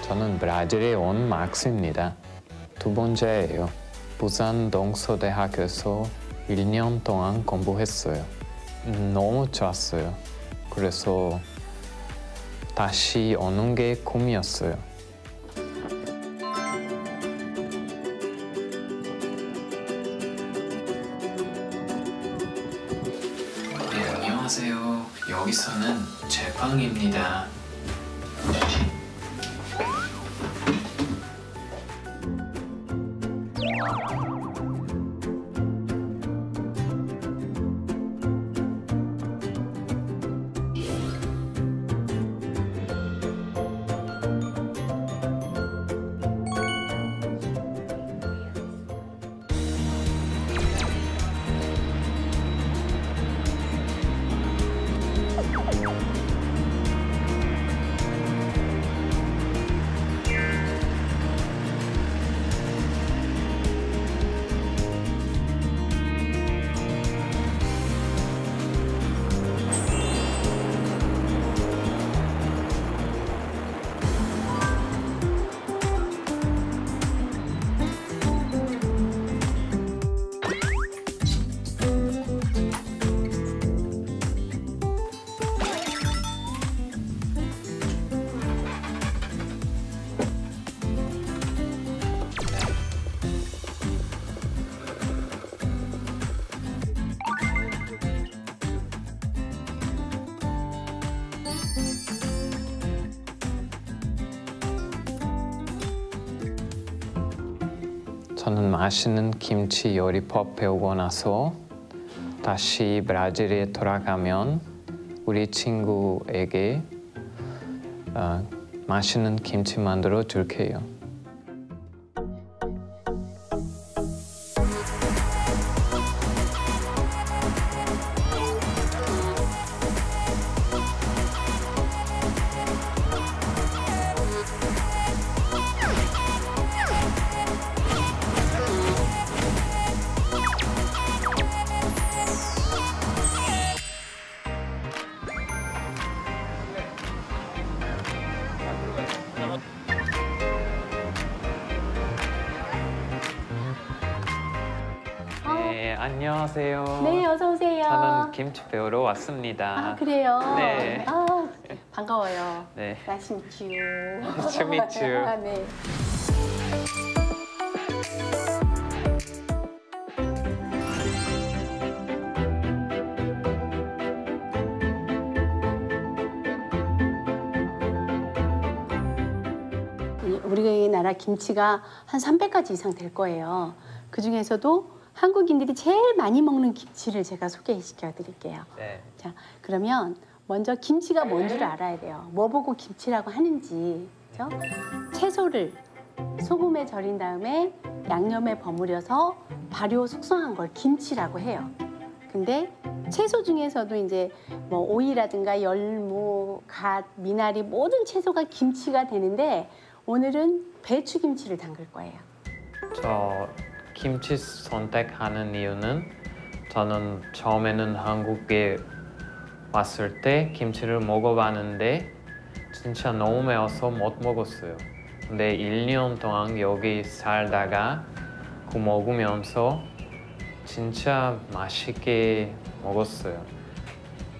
저는 브라질에 온 막스입니다. 두 번째예요. 부산 동서대학교에서 1년 동안 공부했어요. 너무 좋았어요. 그래서 다시 오는 게 꿈이었어요. 네, 안녕하세요. 여기서는 제 방입니다. 저는 맛있는 김치 요리법 배우고 나서 다시 브라질에 돌아가면 우리 친구에게 맛있는 김치 만들어 줄게요. 네, 안녕하세요. 네, 어서 오세요. 저는 김치 배우러 왔습니다. 아, 그래요? 네. 아, 반가워요. 네. Nice to meet you. Nice to meet you. 아, 네. 우리나라 김치가 한 300가지 이상 될 거예요. 그중에서도 한국인들이 제일 많이 먹는 김치를 제가 소개시켜 드릴게요. 네. 자, 그러면 먼저 김치가 뭔 줄 알아야 돼요. 뭐 보고 김치라고 하는지. 그렇죠? 채소를 소금에 절인 다음에 양념에 버무려서 발효 숙성한 걸 김치라고 해요. 근데 채소 중에서도 이제 뭐 오이라든가 열무, 갓, 미나리 모든 채소가 김치가 되는데 오늘은 배추김치를 담글 거예요. 저 김치 선택하는 이유는 저는 처음에는 한국에 왔을 때 김치를 먹어봤는데 진짜 너무 매워서 못 먹었어요. 근데 1년 동안 여기 살다가 그 먹으면서 진짜 맛있게 먹었어요.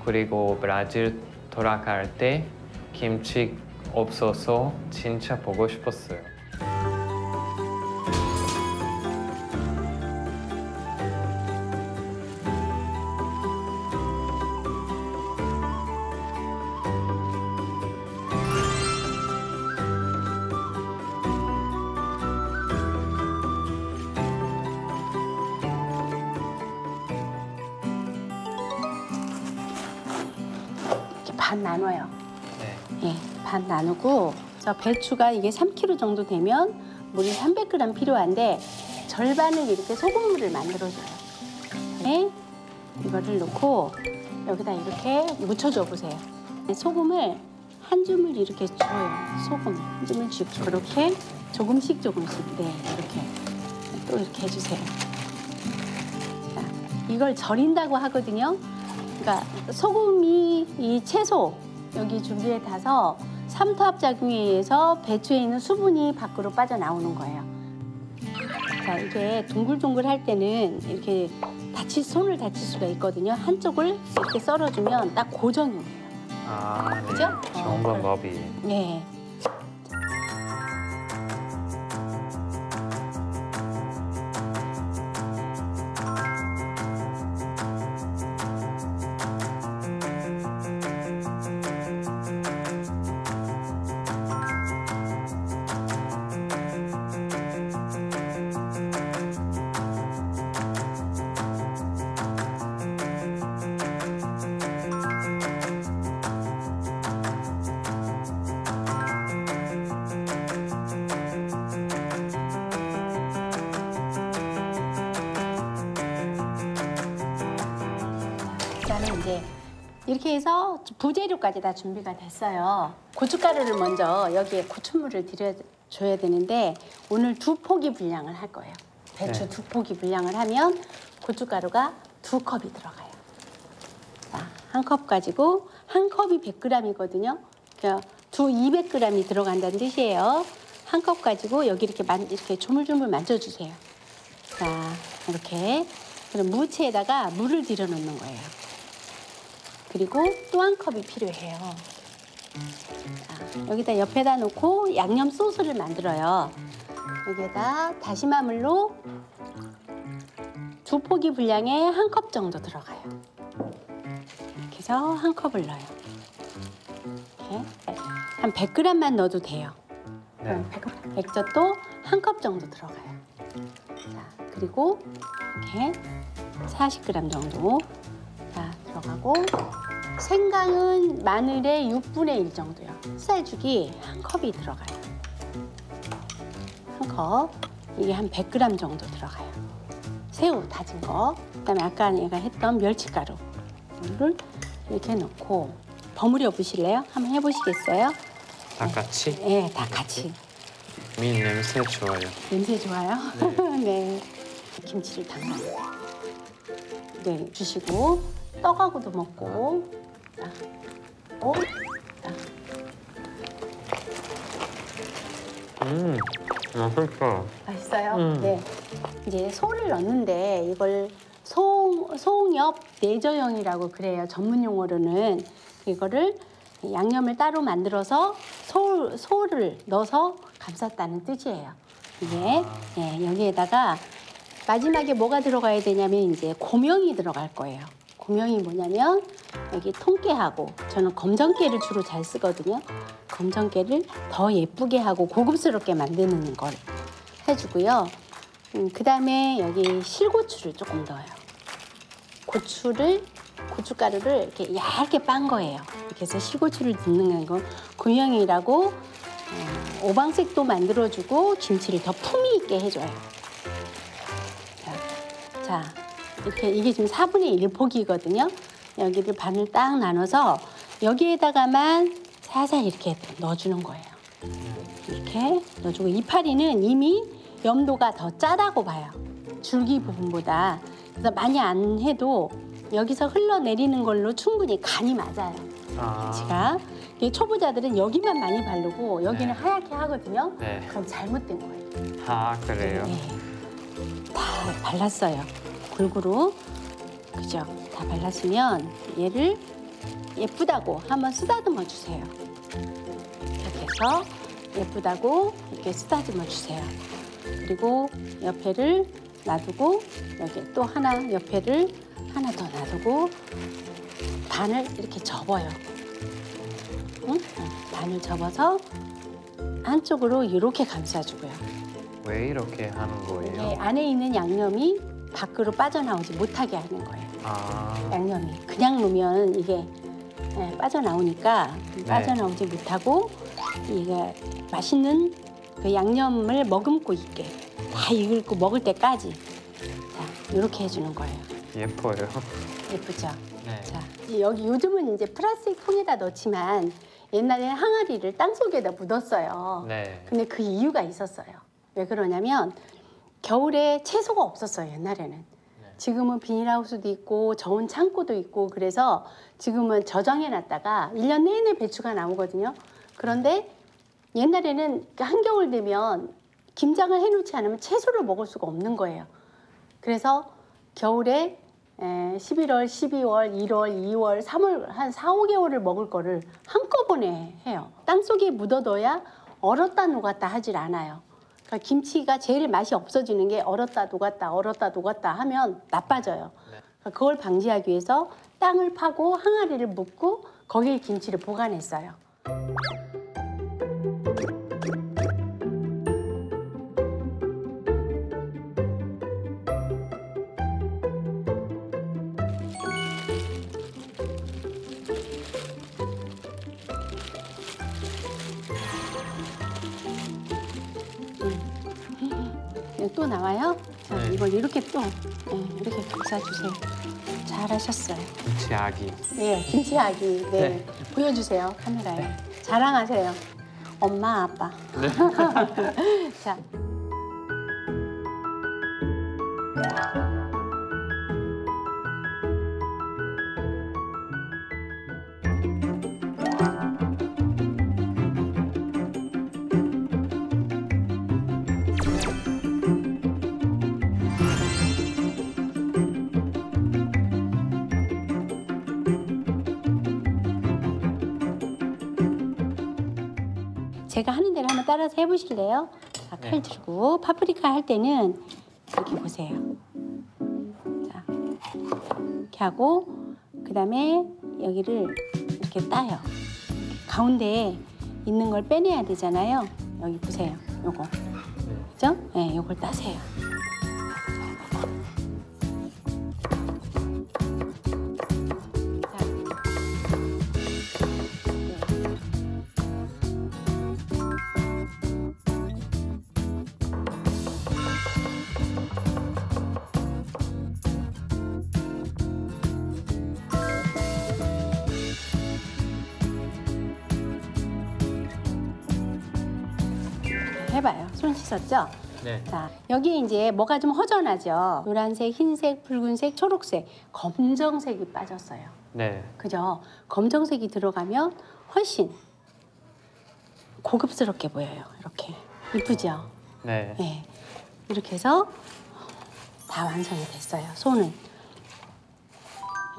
그리고 브라질 돌아갈 때 김치 없어서 진짜 보고 싶었어요. 반 나눠요. 네. 예, 반 나누고 저 배추가 이게 3kg 정도 되면 물이 300g 필요한데 절반을 이렇게 소금물을 만들어줘요. 네, 이거를 넣고 여기다 이렇게 묻혀줘 보세요. 소금을 한 줌을 이렇게 줘요. 소금 한 줌을 주고 그렇게 조금씩 네, 이렇게 또 이렇게 해주세요. 자, 이걸 절인다고 하거든요. 그러니까 소금이 이 채소 여기 준비에 타서 삼투압 작용에 의해서 배추에 있는 수분이 밖으로 빠져나오는 거예요. 자, 이게 동글동글 할 때는 이렇게 손을 다칠 수가 있거든요. 한쪽을 이렇게 썰어주면 딱 고정이 돼요. 아, 네. 그죠? 좋은 방법이. 네. 일단은 이제 이렇게 해서 부재료까지 다 준비가 됐어요. 고춧가루를 먼저 여기에 고춧물을 들여줘야 되는데 오늘 2포기 분량을 할 거예요. 배추 네. 2포기 분량을 하면 고춧가루가 2컵이 들어가요. 자, 1컵 가지고 1컵이 100g이거든요. 그러니까 200g이 들어간다는 뜻이에요. 1컵 가지고 여기 이렇게 조물조물 만져주세요. 자, 이렇게. 그럼 무채에다가 물을 들여 놓는 거예요. 그리고 또 1컵이 필요해요. 자, 여기다 옆에다 놓고 양념 소스를 만들어요. 여기에다 다시마 물로 2포기 분량에 1컵 정도 들어가요. 이렇게 해서 1컵을 넣어요. 이렇게 한 100g만 넣어도 돼요. 네. 액젓도 1컵 정도 들어가요. 자, 그리고 이렇게 40g 정도 자, 들어가고 생강은 마늘의 6분의 1 정도요. 쌀죽이 1컵이 들어가요. 1컵. 이게 한 100g 정도 들어가요. 새우 다진 거. 그다음에 아까 내가 했던 멸치가루를 이렇게 넣고 버무려 보실래요? 한번 해보시겠어요? 다 같이? 네, 다 같이. 미 냄새 좋아요. 냄새 좋아요? 네. 김치를 담가요. 네, 주시고 떡하고도 먹고. 자, 자. 맛있어. 맛있어요? 네. 이제 소를 넣는데 이걸 송엽 내저형이라고 그래요. 전문 용어로는 이거를 양념을 따로 만들어서 소를 넣어서 감쌌다는 뜻이에요. 이게 예, 여기에다가 마지막에 뭐가 들어가야 되냐면 이제 고명이 들어갈 거예요. 고명이 뭐냐면 여기 통깨하고 저는 검정깨를 주로 잘 쓰거든요. 검정깨를 더 예쁘게 하고 고급스럽게 만드는 걸 해주고요. 그다음에 여기 실고추를 조금 넣어요. 고춧가루를 이렇게 얇게 빤 거예요. 이렇게 해서 실고추를 넣는 거 고명이라고 오방색도 만들어주고 김치를 더 품위 있게 해줘요. 자, 이렇게 이게 지금 4분의 1 포기거든요. 여기를 반을 딱 나눠서 여기에다가만 살살 이렇게 넣어주는 거예요. 이렇게 넣어주고 이파리는 이미 염도가 더 짜다고 봐요. 줄기 부분보다. 그래서 많이 안 해도 여기서 흘러내리는 걸로 충분히 간이 맞아요. 김치가. 초보자들은 여기만 많이 바르고 여기는 네. 하얗게 하거든요. 네. 그럼 잘못된 거예요. 아, 그래요? 네. 다 발랐어요. 골고루. 그죠? 다 발랐으면 얘를 예쁘다고 한번 쓰다듬어 주세요. 이렇게 해서 예쁘다고 이렇게 쓰다듬어 주세요. 그리고 옆에를 놔두고 여기 또 하나 옆에를 하나 더 놔두고 반을 이렇게 접어요. 응? 반을 접어서 한쪽으로 이렇게 감싸주고요. 왜 이렇게 하는 이게 거예요? 안에 있는 양념이 밖으로 빠져나오지 못하게 하는 거예요. 아, 양념이 그냥 놓으면 이게 빠져나오니까 빠져나오지 못하고 이게 맛있는 그 양념을 머금고 있게 다 익고 먹을 때까지 자 이렇게 해주는 거예요. 예뻐요. 예쁘죠? 네. 자 여기 요즘은 이제 플라스틱 통에다 넣지만 옛날에는 항아리를 땅 속에다 묻었어요. 네. 근데 그 이유가 있었어요. 왜 그러냐면 겨울에 채소가 없었어요, 옛날에는. 지금은 비닐하우스도 있고 저온 창고도 있고 그래서 지금은 저장해 놨다가 1년 내내 배추가 나오거든요. 그런데 옛날에는 한겨울 되면 김장을 해놓지 않으면 채소를 먹을 수가 없는 거예요. 그래서 겨울에 11월, 12월, 1월, 2월, 3월 한 4, 5개월을 먹을 거를 한꺼번에 해요. 땅속에 묻어둬야 얼었다 녹았다 하질 않아요. 그러니까 김치가 제일 맛이 없어지는 게 얼었다 녹았다 얼었다 녹았다 하면 나빠져요. 그러니까 그걸 방지하기 위해서 땅을 파고 항아리를 묻고 거기에 김치를 보관했어요. 또 나와요? 자, 네. 이걸 이렇게 또 이렇게 감싸주세요. 잘하셨어요. 김치아기. 네, 김치아기. 네. 네. 보여주세요, 카메라에. 자랑하세요. 엄마, 아빠. 네. 자. 제가 하는 대로 한번 따라서 해보실래요? 자, 칼 네. 들고 파프리카 할 때는 이렇게 보세요. 자, 이렇게 하고 그다음에 여기를 이렇게 따요. 가운데에 있는 걸 빼내야 되잖아요. 여기 보세요. 요거. 그죠? 네, 요걸 따세요. 해봐요. 손 씻었죠? 네. 자, 여기 이제 뭐가 좀 허전하죠? 노란색, 흰색, 붉은색, 초록색, 검정색이 빠졌어요. 네. 그죠? 검정색이 들어가면 훨씬 고급스럽게 보여요. 이렇게. 이쁘죠? 네. 네. 이렇게 해서 다 완성이 됐어요. 손은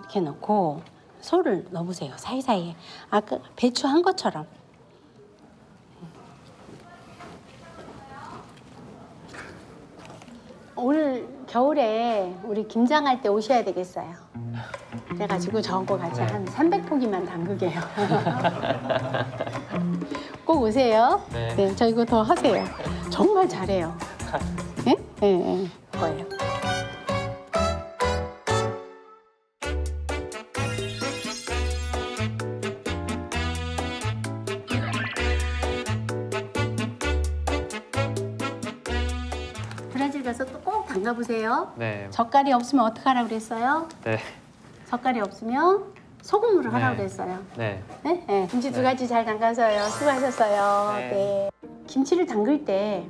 이렇게 넣고 소를 넣어보세요. 사이사이에. 아까 배추 한 것처럼. 올 겨울에 우리 김장할 때 오셔야 되겠어요. 그래가지고 저거 같이 한 300포기만 담그게요. 꼭 오세요. 네. 네, 저 이거 더 하세요. 정말 잘해요. 예? 예, 예. 거예요. 브라질 가서 또 꼭 담가보세요. 네. 젓갈이 없으면 어떡하라고 그랬어요? 네. 젓갈이 없으면 소금으로 하라고 네. 그랬어요. 네. 네? 네. 김치 두 네. 가지 잘 담가서요. 수고하셨어요. 네. 네. 김치를 담글 때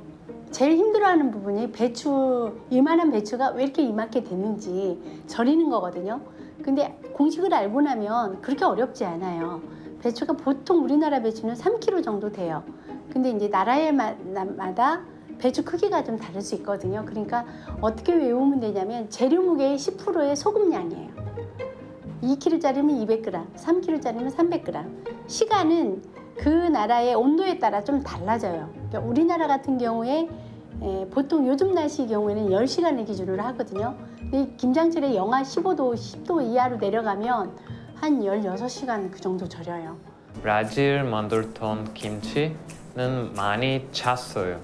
제일 힘들어하는 부분이 배추, 이만한 배추가 왜 이렇게 이만게 됐는지 절이는 거거든요. 근데 공식을 알고 나면 그렇게 어렵지 않아요. 배추가 보통 우리나라 배추는 3kg 정도 돼요. 근데 이제 나라마다 배추 크기가 좀 다를 수 있거든요. 그러니까 어떻게 외우면 되냐면 재료 무게의 10%의 소금량이에요. 2kg짜리면 200g, 3kg짜리면 300g. 시간은 그 나라의 온도에 따라 좀 달라져요. 그러니까 우리나라 같은 경우에 보통 요즘 날씨 경우에는 10시간을 기준으로 하거든요. 근데 김장철에 영하 15도, 10도 이하로 내려가면 한 16시간 그 정도 절여요. 브라질 만들던 김치는 많이 찼어요.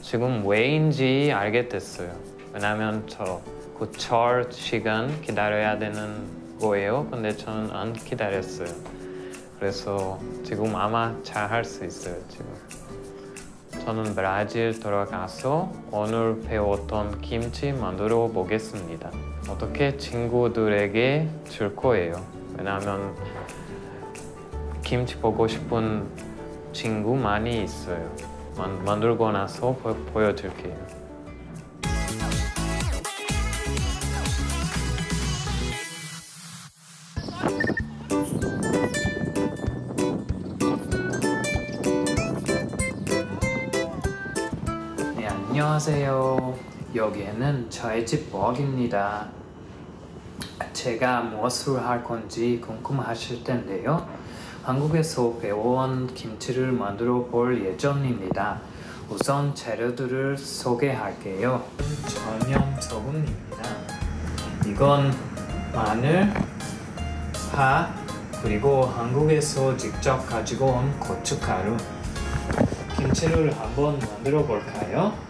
지금 왜인지 알게 됐어요. 왜냐면 그 절 시간 기다려야 되는 거예요. 근데 저는 안 기다렸어요. 그래서 지금 아마 잘 할 수 있어요. 지금. 저는 브라질 들어가서 오늘 배웠던 김치 만들어 보겠습니다. 어떻게 친구들에게 줄 거예요. 왜냐면 김치 보고 싶은 친구 많이 있어요. 만들고 나서 보여줄게요. 안녕하세요. 여기는 저의 집 부엌입니다. 제가 무엇을 할 건지 궁금하실 텐데요. 한국에서 배워온 김치를 만들어 볼 예정입니다. 우선 재료들을 소개할게요. 전용 소금입니다. 이건 마늘, 파, 그리고 한국에서 직접 가지고 온 고춧가루. 김치를 한번 만들어 볼까요?